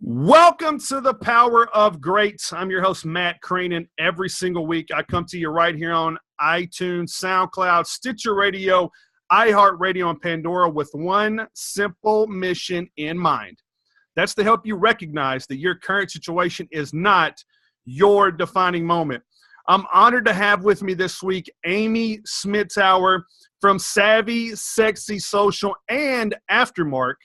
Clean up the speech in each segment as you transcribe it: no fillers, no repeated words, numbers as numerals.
Welcome to the Power of Greats. I'm your host, Matt Crane, and every single week I come to you right here on iTunes, SoundCloud, Stitcher Radio, iHeartRadio, and Pandora with one simple mission in mind. That's to help you recognize that your current situation is not your defining moment. I'm honored to have with me this week Amy Schimmtauer from Savvy, Sexy, Social, and Aftermark.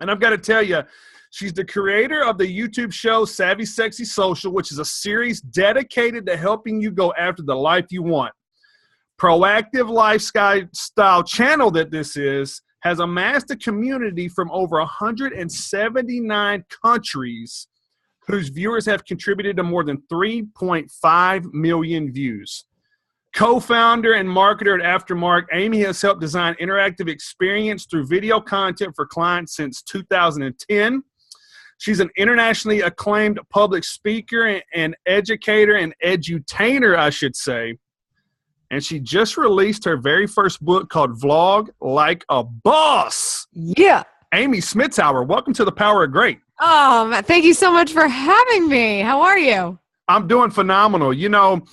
And I've got to tell you, she's the creator of the YouTube show Savvy, Sexy, Social, which is a series dedicated to helping you go after the life you want. Proactive lifestyle channel that this is has amassed a community from over 179 countries whose viewers have contributed to more than 3.5 million views. Co-founder and marketer at Aftermark, Amy has helped design interactive experience through video content for clients since 2010. She's an internationally acclaimed public speaker and educator and edutainer, I should say. And she just released her very first book called Vlog Like a Boss. Yeah. Amy Schimmtauer, welcome to the Power of Great. Oh, thank you so much for having me. How are you? I'm doing phenomenal. You know,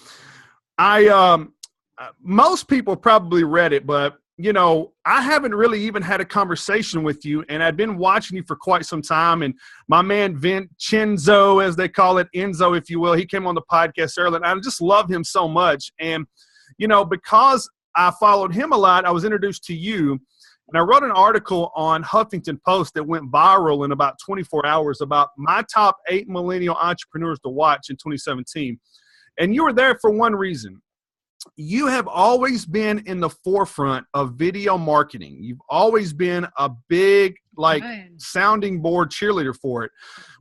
most people probably read it, but you know, I haven't really even had a conversation with you, and I've been watching you for quite some time. And my man Vincenzo, as they call it, Enzo, if you will, he came on the podcast earlier, and I just love him so much. And you know, because I followed him a lot, I was introduced to you, and I wrote an article on Huffington Post that went viral in about 24 hours about my top 8 millennial entrepreneurs to watch in 2017. And you were there for one reason. You have always been in the forefront of video marketing. You've always been a big, sounding board cheerleader for it.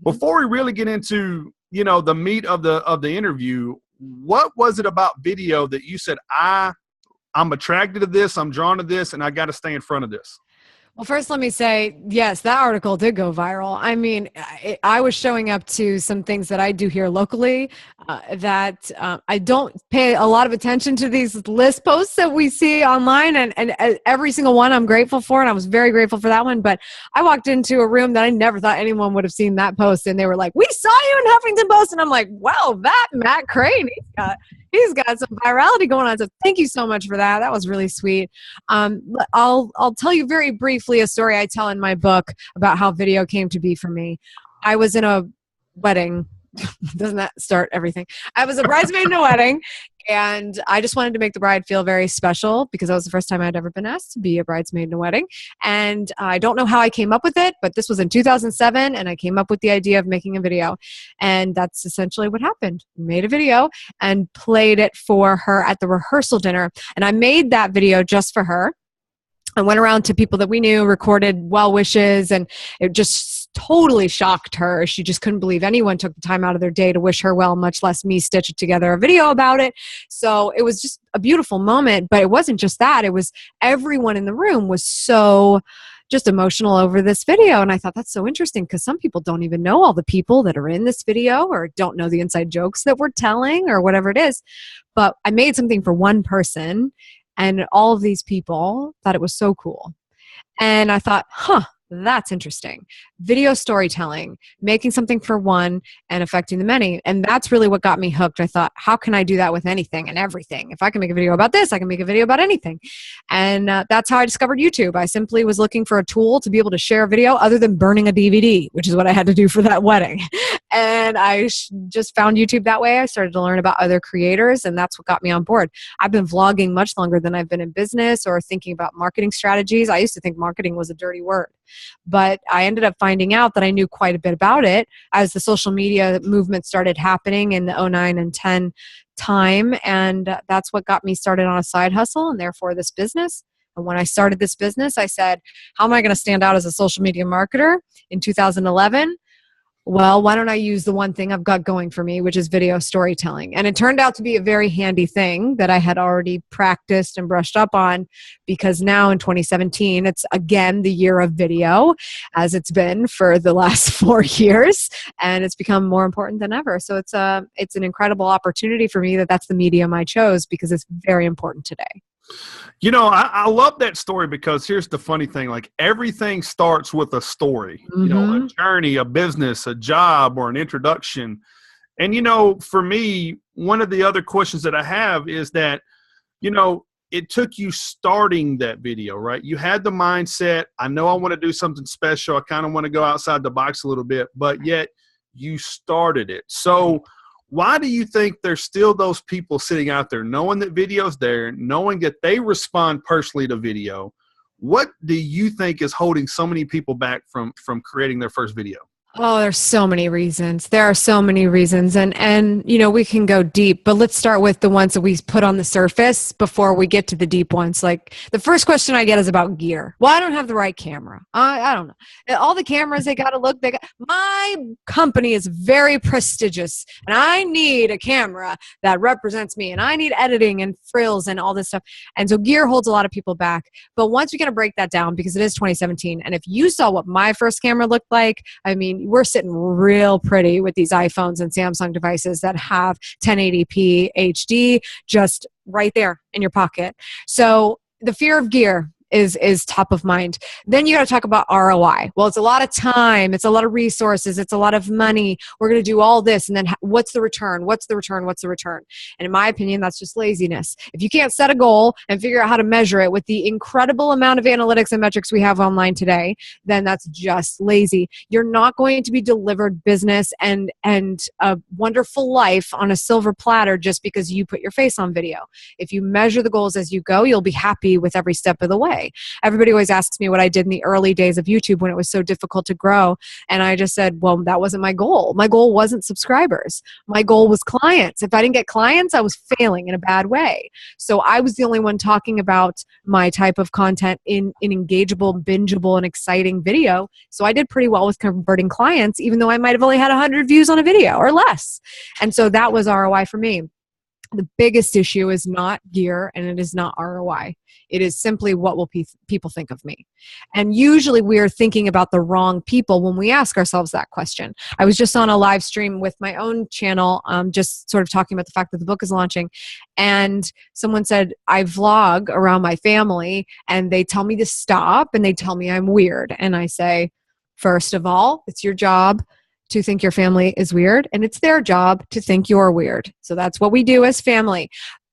Before we really get into, you know, the meat of the interview, what was it about video that you said, I'm attracted to this, I'm drawn to this, and I got to stay in front of this? Well, first, let me say, yes, that article did go viral. I mean, I was showing up to some things that I do here locally that I don't pay a lot of attention to these list posts that we see online. And every single one I'm grateful for. And I was very grateful for that one. But I walked into a room that I never thought anyone would have seen that post. And they were like, we saw you in Huffington Post. And I'm like, well, that Matt Crane, he's got some virality going on. So thank you so much for that. That was really sweet. I'll tell you very briefly a story I tell in my book about how video came to be for me. I was in a wedding. Doesn't that start everything? I was a bridesmaid in a wedding, and I just wanted to make the bride feel very special because that was the first time I'd ever been asked to be a bridesmaid in a wedding. And I don't know how I came up with it, but this was in 2007, and I came up with the idea of making a video. And that's essentially what happened. We made a video and played it for her at the rehearsal dinner. And I made that video just for her. I went around to people that we knew, recorded well wishes, and it just totally shocked her. She just couldn't believe anyone took the time out of their day to wish her well, much less me stitch together a video about it. So it was just a beautiful moment, but it wasn't just that. It was everyone in the room was so just emotional over this video. And I thought that's so interesting because some people don't even know all the people that are in this video or don't know the inside jokes that we're telling or whatever it is. But I made something for one person, and all of these people thought it was so cool. And I thought, that's interesting. Video storytelling, making something for one and affecting the many. And that's really what got me hooked. I thought, how can I do that with anything and everything? If I can make a video about this, I can make a video about anything. And that's how I discovered YouTube. I simply was looking for a tool to be able to share a video other than burning a DVD, which is what I had to do for that wedding. And I just found YouTube that way. I started to learn about other creators, and that's what got me on board. I've been vlogging much longer than I've been in business or thinking about marketing strategies. I used to think marketing was a dirty word, but I ended up finding out that I knew quite a bit about it as the social media movement started happening in the 2009 and 10 time. And that's what got me started on a side hustle and therefore this business. And when I started this business, I said, how am I going to stand out as a social media marketer in 2011? Well, why don't I use the one thing I've got going for me, which is video storytelling? And it turned out to be a very handy thing that I had already practiced and brushed up on, because now in 2017, it's again the year of video, as it's been for the last 4 years, and it's become more important than ever. So it's an incredible opportunity for me that's the medium I chose, because it's very important today. I love that story because here's the funny thing. Like everything starts with a story, a journey, a business, a job, or an introduction. And, for me, one of the other questions that I have is that, it took you starting that video, right? You had the mindset, I know I want to do something special. I kind of want to go outside the box a little bit, but yet you started it. So why do you think there's still those people sitting out there knowing that video's there, knowing that they respond personally to video? What do you think is holding so many people back from creating their first video? Oh, there's so many reasons. There are so many reasons. And we can go deep, but let's start with the ones that we put on the surface before we get to the deep ones. Like the first question I get is about gear. Well, I don't have the right camera. I don't know. All the cameras, my company is very prestigious and I need a camera that represents me and I need editing and frills and all this stuff. And so gear holds a lot of people back. But once you're going to break that down, because it is 2017. And if you saw what my first camera looked like, we're sitting real pretty with these iPhones and Samsung devices that have 1080p HD just right there in your pocket. So the fear of gear is top of mind. Then you got to talk about ROI. Well, it's a lot of time. It's a lot of resources. It's a lot of money. We're going to do all this. And then what's the return? What's the return? What's the return? And in my opinion, that's just laziness. If you can't set a goal and figure out how to measure it with the incredible amount of analytics and metrics we have online today, then that's just lazy. You're not going to be delivered business and a wonderful life on a silver platter just because you put your face on video. If you measure the goals as you go, you'll be happy with every step of the way. Everybody always asks me what I did in the early days of YouTube when it was so difficult to grow. And I just said, well, that wasn't my goal. My goal wasn't subscribers. My goal was clients. If I didn't get clients, I was failing in a bad way. So I was the only one talking about my type of content in engageable, bingeable, and exciting video. So I did pretty well with converting clients, even though I might have only had 100 views on a video or less. And so that was ROI for me. The biggest issue is not gear and it is not ROI. It is simply what will people think of me. And usually we are thinking about the wrong people when we ask ourselves that question. I was just on a live stream with my own channel, just sort of talking about the fact that the book is launching. And someone said, I vlog around my family and they tell me to stop and they tell me I'm weird. And I say, first of all, it's your job to think your family is weird, and it's their job to think you're weird. So that's what we do as family.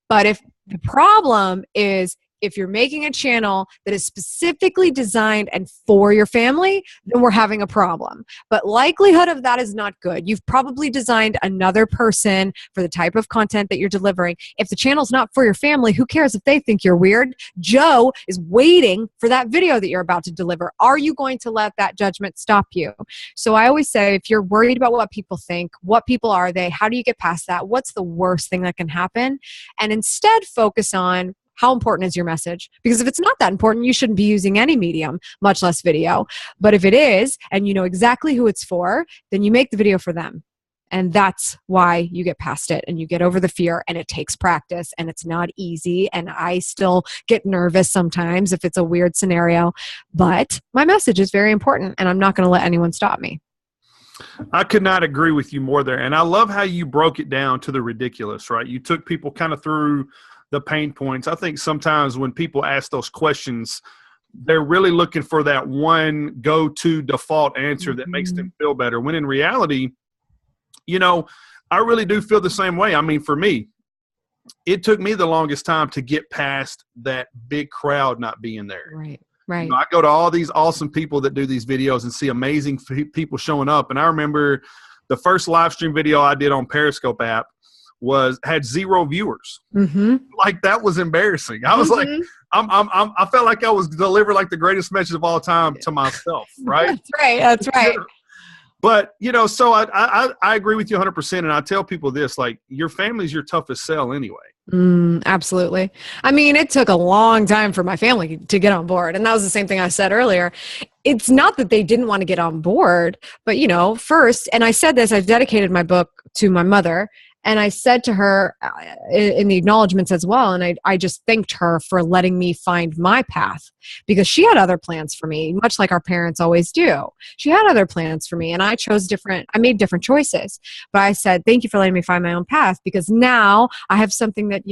But if the problem is if you're making a channel that is specifically designed and for your family, then we're having a problem. But likelihood of that is not good. You've probably designed another person for the type of content that you're delivering. If the channel's not for your family, who cares if they think you're weird? Joe is waiting for that video that you're about to deliver. Are you going to let that judgment stop you? So I always say, if you're worried about what people think, what people are they? How do you get past that? What's the worst thing that can happen? And instead focus on how important is your message? Because if it's not that important, you shouldn't be using any medium, much less video. But if it is, and you know exactly who it's for, then you make the video for them. And that's why you get past it and you get over the fear, and it takes practice and it's not easy. And I still get nervous sometimes if it's a weird scenario, but my message is very important and I'm not going to let anyone stop me. I could not agree with you more there. And I love how you broke it down to the ridiculous, right? You took people kind of through the pain points. I think sometimes when people ask those questions, they're really looking for that one go-to default answer that makes them feel better. When in reality, I really do feel the same way. I mean, for me, it took me the longest time to get past that big crowd not being there. Right. Right. I go to all these awesome people that do these videos and see amazing people showing up. And I remember the first live stream video I did on Periscope app had 0 viewers. Like, that was embarrassing. I was like, I felt like I was delivering like the greatest message of all time to myself. Right. That's right. But, so I agree with you 100%. And I tell people this, like, your family's your toughest sell anyway. Absolutely. I mean, it took a long time for my family to get on board. And that was the same thing I said earlier. It's not that they didn't want to get on board, but first, and I said this, I've dedicated my book to my mother, And I said to her in the acknowledgments as well, and I just thanked her for letting me find my path, because she had other plans for me, much like our parents always do. She had other plans for me, and I made different choices. But I said, thank you for letting me find my own path, because now I have something that,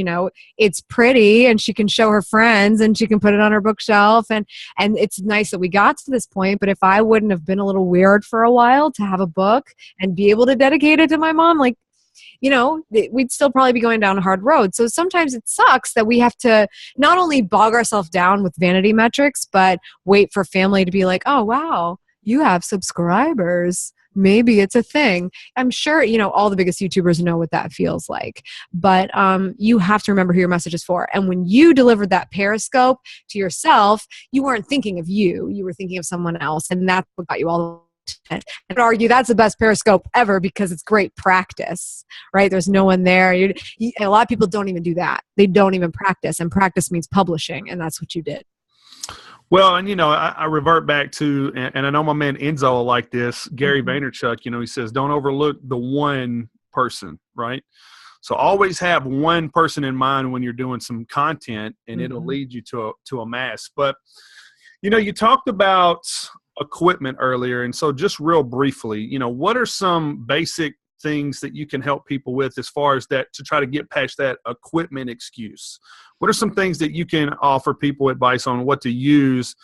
it's pretty and she can show her friends and she can put it on her bookshelf. And it's nice that we got to this point. But if I wouldn't have been a little weird for a while to have a book and be able to dedicate it to my mom, we'd still probably be going down a hard road. So sometimes it sucks that we have to not only bog ourselves down with vanity metrics, but wait for family to be like, oh, wow, you have subscribers. Maybe it's a thing. I'm sure, all the biggest YouTubers know what that feels like. But you have to remember who your message is for. And when you delivered that Periscope to yourself, you weren't thinking of you. You were thinking of someone else. And that's what got you all. I would argue that's the best Periscope ever, because it's great practice, right? There's no one there. A lot of people don't even do that. They don't even practice. And practice means publishing. And that's what you did. Well, and I revert back to, and I know my man Enzo will like this, Gary Vaynerchuk, he says, don't overlook the one person, right? So always have one person in mind when you're doing some content, and it'll lead you to a mass. But, you talked about equipment earlier. And so just real briefly, what are some basic things that you can help people with as far as that, to try to get past that equipment excuse? What are some things that you can offer people advice on what to use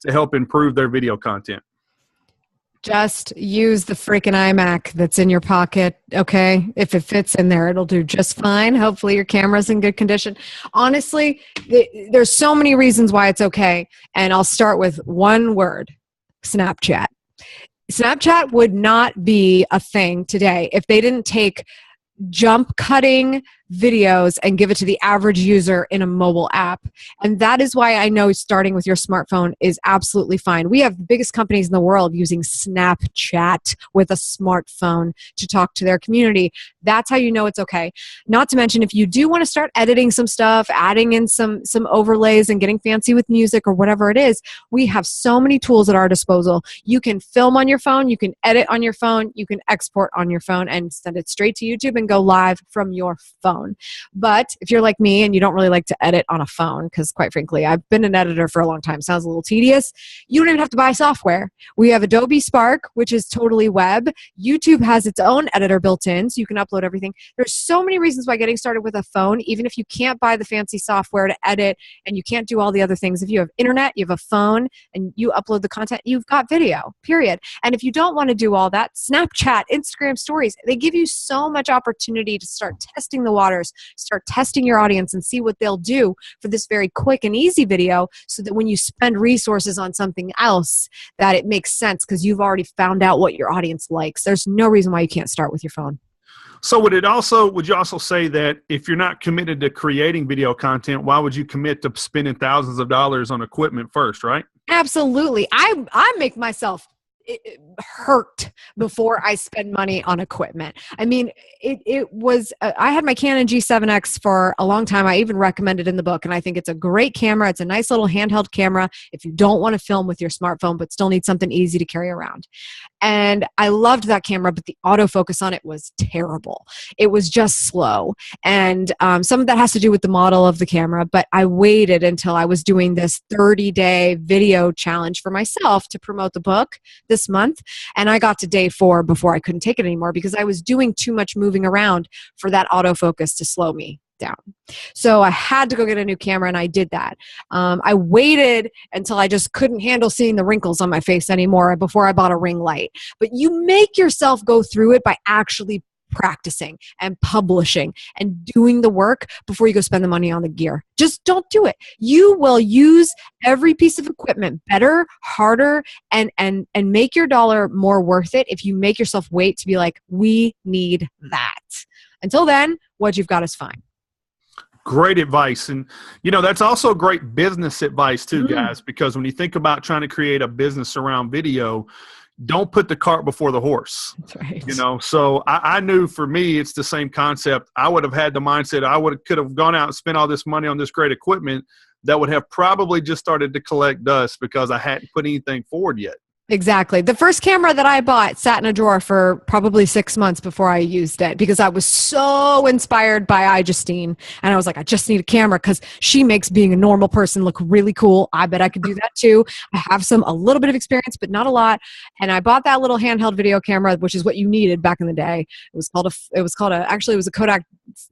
to help improve their video content? Just use the freaking iMac that's in your pocket, okay? If it fits in there, it'll do just fine. Hopefully your camera's in good condition. Honestly, there's so many reasons why it's okay. And I'll start with one word: Snapchat. Snapchat would not be a thing today if they didn't take jump cutting videos and give it to the average user in a mobile app. And that is why I know starting with your smartphone is absolutely fine. We have the biggest companies in the world using Snapchat with a smartphone to talk to their community. That's how you know it's okay. Not to mention, if you do want to start editing some stuff, adding in some overlays and getting fancy with music or whatever it is, we have so many tools at our disposal. You can film on your phone, you can edit on your phone, you can export on your phone and send it straight to YouTube and go live from your phone. But if you're like me and you don't really like to edit on a phone, because quite frankly, I've been an editor for a long time, sounds a little tedious, you don't even have to buy software. We have Adobe Spark, which is totally web. YouTube has its own editor built in, so you can upload everything. There's so many reasons why getting started with a phone, even if you can't buy the fancy software to edit and you can't do all the other things, if you have internet, you have a phone, and you upload the content, you've got video, period. And if you don't want to do all that, Snapchat, Instagram stories, they give you so much opportunity to start testing the waters, start testing your audience and see what they'll do for this very quick and easy video, so that when you spend resources on something else, that it makes sense because you've already found out what your audience likes. There's no reason why you can't start with your phone. So would you also say that if you're not committed to creating video content, why would you commit to spending thousands of dollars on equipment first, right? Absolutely. I make myself hurt before I spend money on equipment. I mean, it was, I had my Canon G7X for a long time. I even recommend it in the book, and I think it's a great camera. It's a nice little handheld camera if you don't want to film with your smartphone, but still need something easy to carry around. And I loved that camera, but the autofocus on it was terrible. It was just slow. And some of that has to do with the model of the camera, but I waited until I was doing this 30-day video challenge for myself to promote the book this month. And I got to day 4 before I couldn't take it anymore, because I was doing too much moving around for that autofocus to slow me down. So I had to go get a new camera, and I did that. I waited until I just couldn't handle seeing the wrinkles on my face anymore before I bought a ring light. But you make yourself go through it by actually practicing and publishing and doing the work before you go spend the money on the gear. Just don't do it. You will use every piece of equipment better, harder, and make your dollar more worth it if you make yourself wait to be like, we need that. Until then, what you've got is fine. Great advice. And, that's also great business advice too, guys, because when you think about trying to create a business around video, don't put the cart before the horse. That's right. So I knew for me, it's the same concept. I would have had the mindset, could have gone out and spent all this money on this great equipment that would have probably just started to collect dust because I hadn't put anything forward yet. Exactly. The first camera that I bought sat in a drawer for probably 6 months before I used it because I was so inspired by iJustine. And I was like, I just need a camera because she makes being a normal person look really cool. I bet I could do that too. I have a little bit of experience, but not a lot. And I bought that little handheld video camera, which is what you needed back in the day. It was a Kodak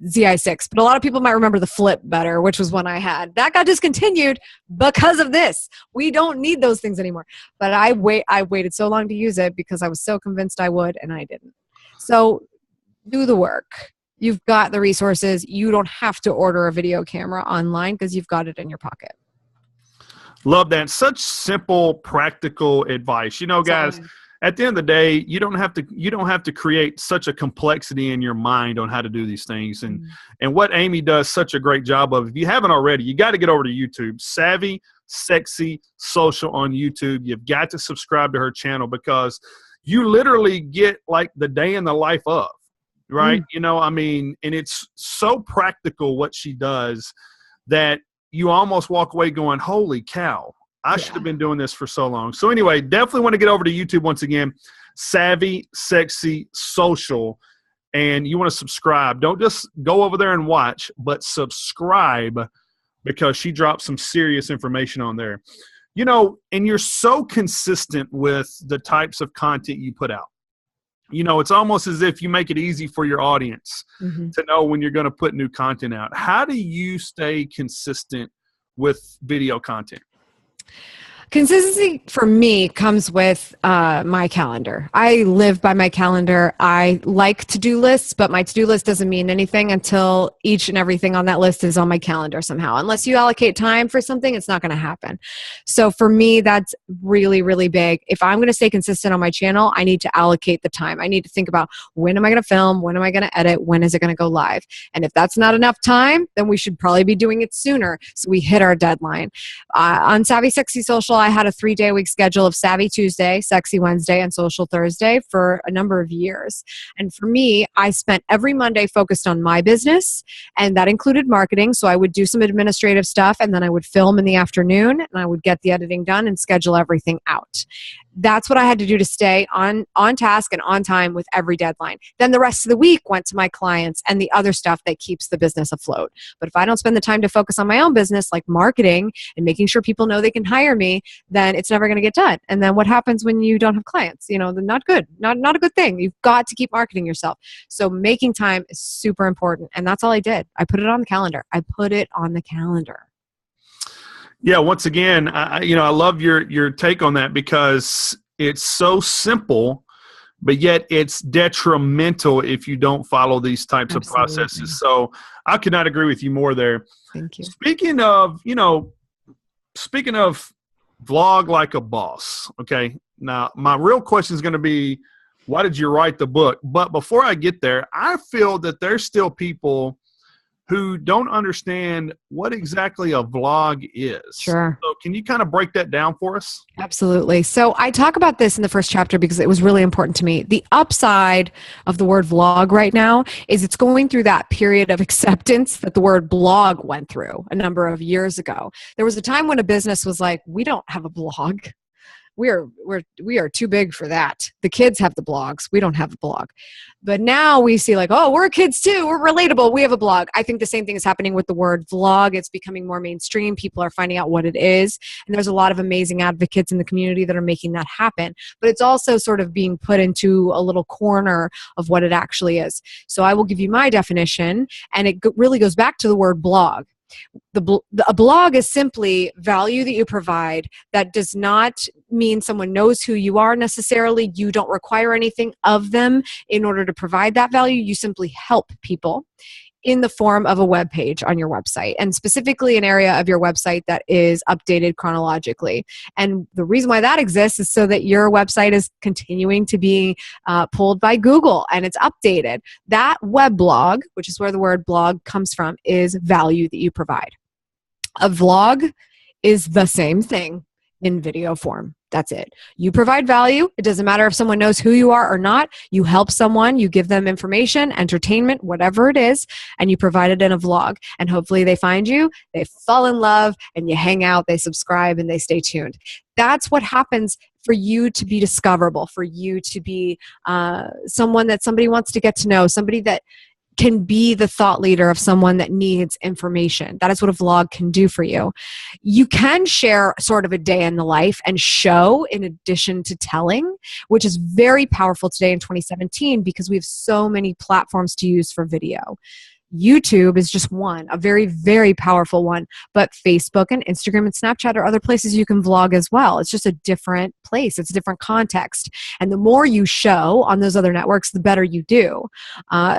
ZI6, but a lot of people might remember the Flip better, which was one I had. That got discontinued because of this. We don't need those things anymore. But I waited so long to use it because I was so convinced I would, and I didn't. So do the work. You've got the resources. You don't have to order a video camera online because you've got it in your pocket. Love that. Such simple, practical advice. You know, guys, at the end of the day, you don't have to create such a complexity in your mind on how to do these things. And what Amy does such a great job of, if you haven't already, you got to get over to YouTube. Savvy Sexy Social on YouTube. You've got to subscribe to her channel because you literally get like the day in the life of, right? You know, I mean, and it's so practical what she does that you almost walk away going, holy cow, I should have been doing this for so long. So anyway, definitely want to get over to YouTube once again, Savvy Sexy Social, and you want to subscribe. Don't just go over there and watch, but subscribe because she drops some serious information on there. You know, and you're so consistent with the types of content you put out. You know, it's almost as if you make it easy for your audience to know when you're going to put new content out. How do you stay consistent with video content? Consistency for me comes with my calendar. I live by my calendar. I like to-do lists, but my to-do list doesn't mean anything until each and everything on that list is on my calendar somehow. Unless you allocate time for something, it's not going to happen. So for me, that's really, really big. If I'm going to stay consistent on my channel, I need to allocate the time. I need to think about when am I going to film? When am I going to edit? When is it going to go live? And if that's not enough time, then we should probably be doing it sooner so we hit our deadline. On Savvy Sexy Social, I had a 3-day-a-week schedule of Savvy Tuesday, Sexy Wednesday, and Social Thursday for a number of years. And for me, I spent every Monday focused on my business, and that included marketing. So I would do some administrative stuff, and then I would film in the afternoon, and I would get the editing done and schedule everything out. That's what I had to do to stay on task and on time with every deadline. Then the rest of the week went to my clients and the other stuff that keeps the business afloat. But if I don't spend the time to focus on my own business, like marketing and making sure people know they can hire me, then it's never going to get done. And then what happens when you don't have clients? You know, not good, not a good thing. You've got to keep marketing yourself. So making time is super important. And that's all I did. I put it on the calendar. Yeah, once again, I love your take on that because it's so simple, but yet it's detrimental if you don't follow these types of processes. So I could not agree with you more there. Thank you. Speaking of vlog like a boss, okay? Now, my real question is going to be, why did you write the book? But before I get there, I feel that there's still people who don't understand what exactly a vlog is. Sure. So can you kind of break that down for us? Absolutely. So I talk about this in the first chapter because it was really important to me. The upside of the word vlog right now is it's going through that period of acceptance that the word blog went through a number of years ago. There was a time when a business was like, we don't have a blog. We are too big for that. The kids have the blogs. We don't have a blog. But now we see like, oh, we're kids too. We're relatable. We have a blog. I think the same thing is happening with the word vlog. It's becoming more mainstream. People are finding out what it is. And there's a lot of amazing advocates in the community that are making that happen. But it's also sort of being put into a little corner of what it actually is. So I will give you my definition. And it really goes back to the word blog. A blog is simply value that you provide. That does not mean someone knows who you are necessarily. You don't require anything of them in order to provide that value. You simply help people in the form of a web page on your website, and specifically an area of your website that is updated chronologically. And the reason why that exists is so that your website is continuing to be pulled by Google and it's updated. That web blog, which is where the word blog comes from, is value that you provide. A vlog is the same thing in video form. That's it. You provide value. It doesn't matter if someone knows who you are or not. You help someone, you give them information, entertainment, whatever it is, and you provide it in a vlog. And hopefully they find you, they fall in love, and you hang out, they subscribe, and they stay tuned. That's what happens for you to be discoverable, for you to be someone that somebody wants to get to know, somebody that can be the thought leader of someone that needs information. That is what a vlog can do for you. You can share sort of a day in the life and show in addition to telling, which is very powerful today in 2017 because we have so many platforms to use for video. YouTube is just one, a very, very powerful one, but Facebook and Instagram and Snapchat are other places you can vlog as well. It's just a different place. It's a different context. And the more you show on those other networks, the better you do.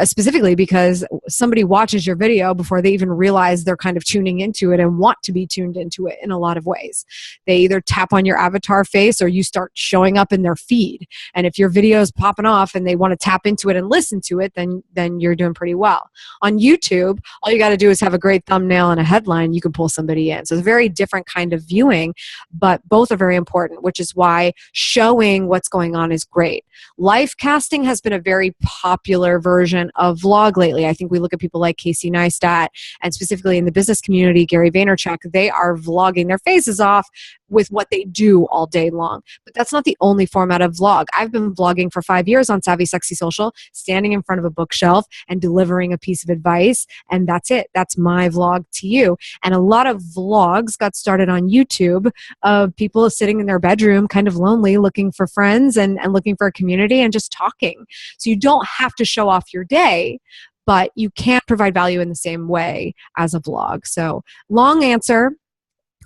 Specifically because somebody watches your video before they even realize they're kind of tuning into it and want to be tuned into it in a lot of ways. They either tap on your avatar face or you start showing up in their feed. And if your video is popping off and they want to tap into it and listen to it, then you're doing pretty well. On YouTube, all you got to do is have a great thumbnail and a headline. You can pull somebody in. So it's a very different kind of viewing, but both are very important, which is why showing what's going on is great. Live casting has been a very popular version of vlog lately. I think we look at people like Casey Neistat and specifically in the business community, Gary Vaynerchuk, they are vlogging their faces off with what they do all day long. But that's not the only format of vlog. I've been vlogging for 5 years on Savvy Sexy Social, standing in front of a bookshelf and delivering a piece of advice. And that's it. That's my vlog to you. And a lot of vlogs got started on YouTube of people sitting in their bedroom, kind of lonely, looking for friends and looking for a community and just talking. So you don't have to show off your day, but you can provide value in the same way as a vlog. So long answer.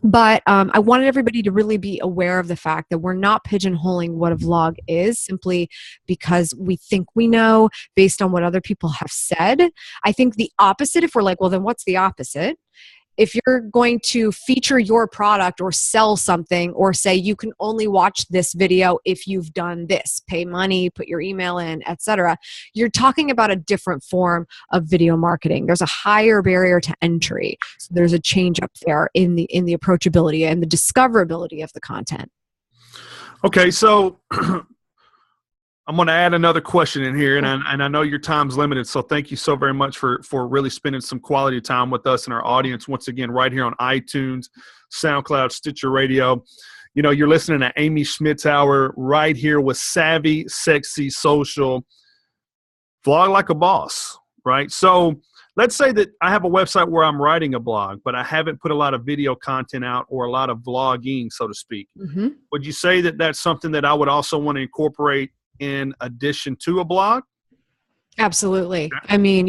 But I wanted everybody to really be aware of the fact that we're not pigeonholing what a vlog is simply because we think we know based on what other people have said. I think the opposite, if we're like, well, then what's the opposite? If you're going to feature your product or sell something or say you can only watch this video if you've done this, pay money, put your email in, etc., you're talking about a different form of video marketing. There's a higher barrier to entry. So there's a change up there in the approachability and the discoverability of the content. Okay, so I'm going to add another question in here, and I know your time's limited, so thank you so very much for really spending some quality time with us and our audience once again right here on iTunes, SoundCloud, Stitcher Radio. You know, you're listening to Amy Schimmtauer right here with Savvy Sexy Social. Vlog like a boss, right? So let's say that I have a website where I'm writing a blog, but I haven't put a lot of video content out or a lot of vlogging, so to speak. Mm-hmm. Would you say that that's something that I would also want to incorporate in addition to a blog? Absolutely. I mean,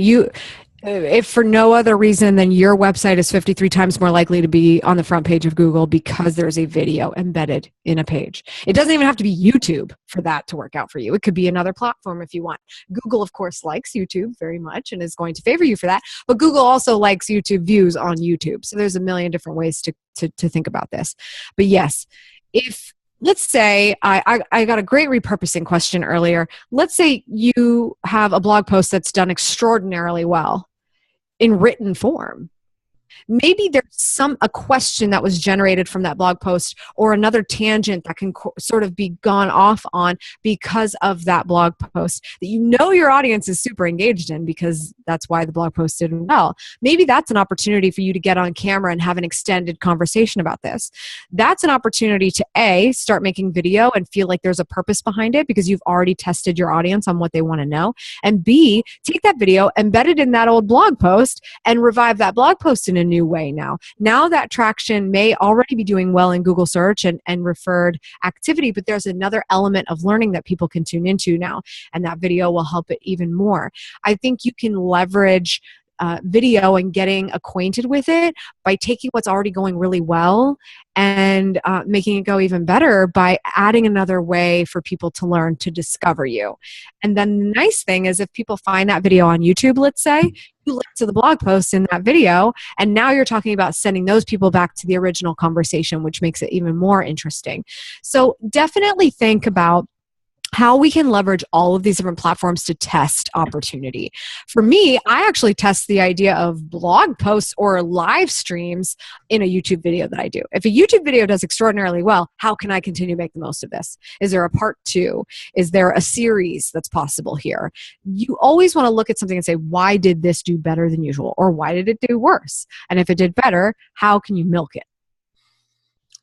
if for no other reason than your website is 53 times more likely to be on the front page of Google because there's a video embedded in a page. It doesn't even have to be YouTube for that to work out for you. It could be another platform if you want. Google, of course, likes YouTube very much and is going to favor you for that. But Google also likes YouTube views on YouTube. So there's a million different ways to think about this. But yes, let's say, I got a great repurposing question earlier. Let's say you have a blog post that's done extraordinarily well in written form. Maybe there's a question that was generated from that blog post or another tangent that can sort of be gone off on because of that blog post that you know your audience is super engaged in because that's why the blog post did well. Maybe that's an opportunity for you to get on camera and have an extended conversation about this. That's an opportunity to A, start making video and feel like there's a purpose behind it because you've already tested your audience on what they want to know. And B, take that video, embed it in that old blog post and revive that blog post in a new way now. Now that traction may already be doing well in Google search and referred activity, but there's another element of learning that people can tune into now, and that video will help it even more. I think you can leverage video and getting acquainted with it by taking what's already going really well and making it go even better by adding another way for people to learn to discover you. And then the nice thing is if people find that video on YouTube, let's say, you link to the blog post in that video, and now you're talking about sending those people back to the original conversation, which makes it even more interesting. So definitely think about how we can leverage all of these different platforms to test opportunity. For me, I actually test the idea of blog posts or live streams in a YouTube video that I do. If a YouTube video does extraordinarily well, how can I continue to make the most of this? Is there a part 2? Is there a series that's possible here? You always want to look at something and say, why did this do better than usual? Or why did it do worse? And if it did better, how can you milk it?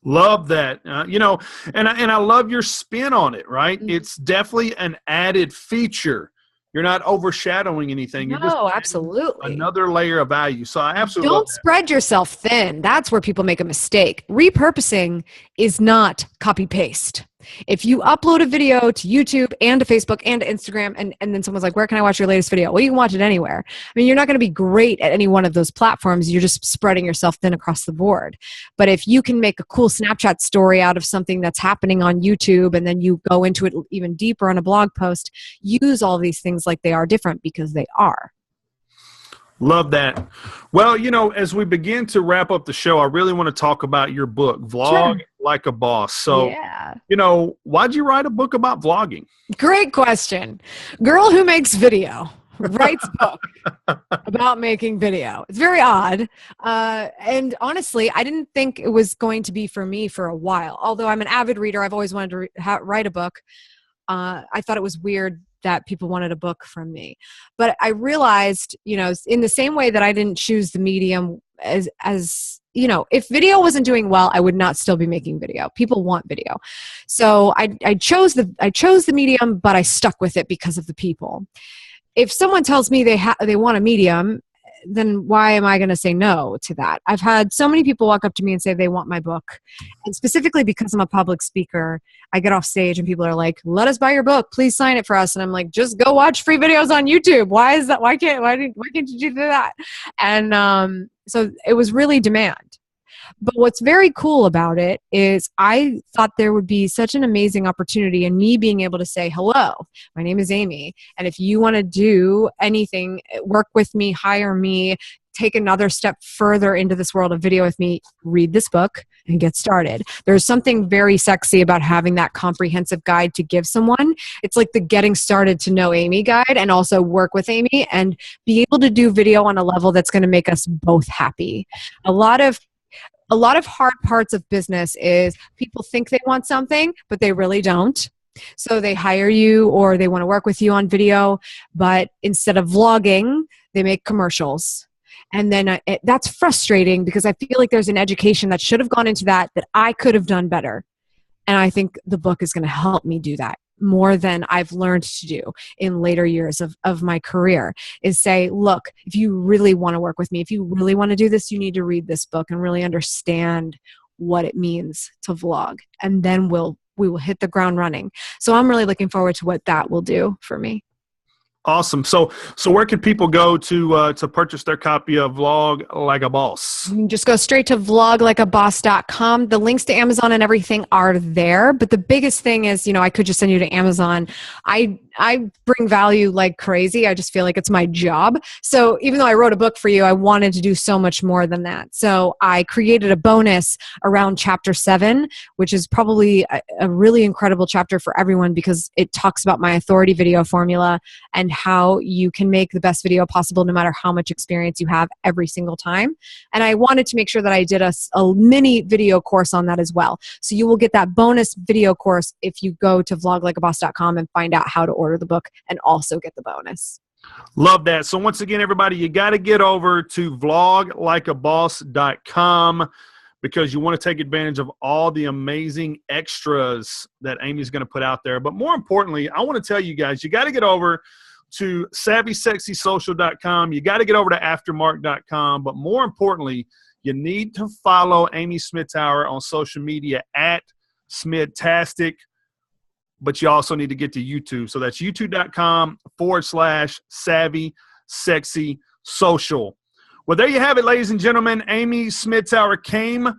Love that. And I love your spin on it, right? Mhm. It's definitely an added feature. You're not overshadowing anything. You're just No, adding absolutely. another layer of value. So I absolutely love Don't spread yourself thin. That's where people make a mistake. Repurposing is not copy paste. If you upload a video to YouTube and to Facebook and to Instagram, and then someone's like, where can I watch your latest video? Well, you can watch it anywhere. I mean, you're not going to be great at any one of those platforms. You're just spreading yourself thin across the board. But if you can make a cool Snapchat story out of something that's happening on YouTube, and then you go into it even deeper on a blog post, use all these things like they are different, because they are. Love that. Well, as we begin to wrap up the show, I really want to talk about your book, Vlog Sure. Like a Boss. So, Yeah. why'd you write a book about vlogging? Great question. Girl who makes video writes a book about making video. It's very odd. And honestly, I didn't think it was going to be for me for a while. Although I'm an avid reader, I've always wanted to write a book. I thought it was weird that people wanted a book from me. But I realized, in the same way that I didn't choose the medium as if video wasn't doing well, I would not still be making video. People want video. So I chose the medium, but I stuck with it because of the people. If someone tells me they want a medium, then why am I going to say no to that? I've had so many people walk up to me and say they want my book. And specifically because I'm a public speaker, I get off stage and people are like, let us buy your book. Please sign it for us. And I'm like, just go watch free videos on YouTube. Why is that? Why can't you do that? And so it was really demand. But what's very cool about it is I thought there would be such an amazing opportunity in me being able to say, hello, my name is Amy. And if you want to do anything, work with me, hire me, take another step further into this world of video with me, read this book and get started. There's something very sexy about having that comprehensive guide to give someone. It's like the getting started to know Amy guide, and also work with Amy and be able to do video on a level that's going to make us both happy. A lot of hard parts of business is people think they want something, but they really don't. So they hire you or they want to work with you on video, but instead of vlogging, they make commercials. And then that's frustrating because I feel like there's an education that should have gone into that I could have done better. And I think the book is going to help me do that more than I've learned to do in later years of my career, is say, look, if you really want to work with me, if you really want to do this, you need to read this book and really understand what it means to vlog. And then we will hit the ground running. So I'm really looking forward to what that will do for me. Awesome. So where can people go to purchase their copy of Vlog Like a Boss? You can just go straight to vloglikeaboss.com. The links to Amazon and everything are there. But the biggest thing is, I could just send you to Amazon. I bring value like crazy. I just feel like it's my job. So even though I wrote a book for you, I wanted to do so much more than that. So I created a bonus around chapter 7, which is probably a really incredible chapter for everyone because it talks about my authority video formula and how you can make the best video possible no matter how much experience you have every single time. And I wanted to make sure that I did a mini video course on that as well. So you will get that bonus video course if you go to vloglikeaboss.com and find out how to order the book and also get the bonus. Love that. So once again, everybody, you got to get over to vloglikeaboss.com because you want to take advantage of all the amazing extras that Amy's going to put out there. But more importantly, I want to tell you guys, you got to get over to savvysexysocial.com. You got to get over to aftermark.com. But more importantly, you need to follow Amy Schimmtauer on social media at Smidtastic. But you also need to get to YouTube. So that's youtube.com/savvysexysocial. Well, there you have it, ladies and gentlemen. Amy Schimmtauer came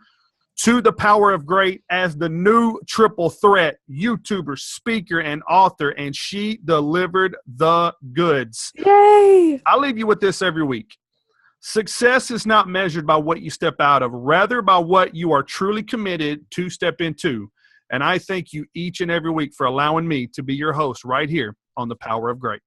to the Power of Great as the new triple threat YouTuber, speaker, and author, and she delivered the goods. Yay! I'll leave you with this every week. Success is not measured by what you step out of, rather by what you are truly committed to step into. And I thank you each and every week for allowing me to be your host right here on the Power of Great.